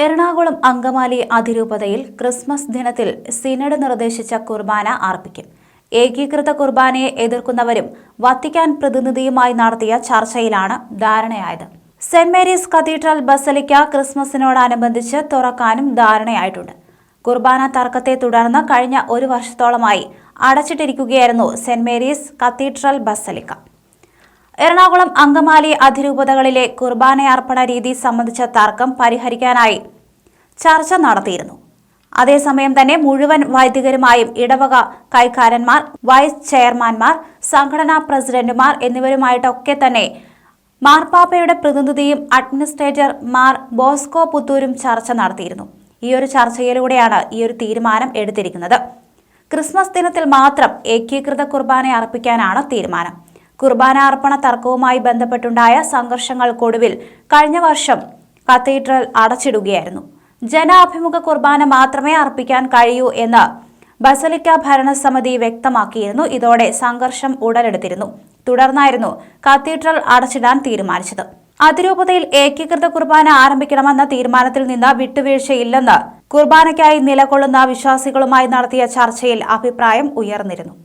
Ernakulam Angamaly അതിരൂപതയിൽ Christmas ദിനത്തിൽ synod നിർദ്ദേശിച്ച കുർബാന അർപ്പിക്കും. ഏകീകൃത കുർബാനയെ എതിർക്കുന്നവരും വത്തിക്കാൻ പ്രതിനിധിയുമായി നടത്തിയ ചർച്ചയിലാണ് ധാരണയായത്. സെന്റ് മേരീസ് കത്തീഡ്രൽ ബസലിക്ക ക്രിസ്മസിനോടനുബന്ധിച്ച് തുറക്കാനും ധാരണയായിട്ടുണ്ട്. കുർബാന തർക്കത്തെ തുടർന്ന് കഴിഞ്ഞ ഒരു വർഷത്തോളമായി അടച്ചിട്ടിരിക്കുകയായിരുന്നു Saint Mary's Cathedral Basilica. Ernakulam Angamaly അതിരൂപതകളിലെ കുർബാനയർപ്പണ രീതി സംബന്ധിച്ച തർക്കം പരിഹരിക്കാനായി ചർച്ച നടത്തിയിരുന്നു. അതേസമയം തന്നെ മുഴുവൻ വൈദികരുമായും ഇടവക കൈക്കാരന്മാർ, വൈസ് ചെയർമാൻമാർ, സംഘടനാ പ്രസിഡന്റുമാർ എന്നിവരുമായിട്ടൊക്കെ തന്നെ മാർപ്പാപ്പയുടെ പ്രതിനിധിയും അഡ്മിനിസ്ട്രേറ്റർ മാർ ബോസ്കോ പുത്തൂരും ചർച്ച നടത്തിയിരുന്നു. ഈയൊരു ചർച്ചയിലൂടെയാണ് ഈയൊരു തീരുമാനം എടുത്തിരിക്കുന്നത്. ക്രിസ്മസ് ദിനത്തിൽ മാത്രം ഏകീകൃത കുർബാന അർപ്പിക്കാനാണ് തീരുമാനം. കുർബാന അർപ്പണ തർക്കവുമായി ബന്ധപ്പെട്ടുണ്ടായ സംഘർഷങ്ങൾക്കൊടുവിൽ കഴിഞ്ഞ വർഷം കത്തീഡ്രൽ അടച്ചിടുകയായിരുന്നു. ജനാഭിമുഖ കുർബാന മാത്രമേ അർപ്പിക്കാൻ കഴിയൂ എന്ന് ബസലിക്ക ഭരണസമിതി വ്യക്തമാക്കിയിരുന്നു. ഇതോടെ സംഘർഷം ഉടലെടുത്തിരുന്നു. തുടർന്നായിരുന്നു കത്തീഡ്രൽ അടച്ചിടാൻ തീരുമാനിച്ചത്. അതിരൂപതയിൽ ഏകീകൃത കുർബാന ആരംഭിക്കണമെന്ന തീരുമാനത്തിൽ നിന്ന് വിട്ടുവീഴ്ചയില്ലെന്ന് കുർബാനയ്ക്കായി നിലകൊള്ളുന്ന വിശ്വാസികളുമായി നടത്തിയ ചർച്ചയിൽ അഭിപ്രായം ഉയർന്നിരുന്നു.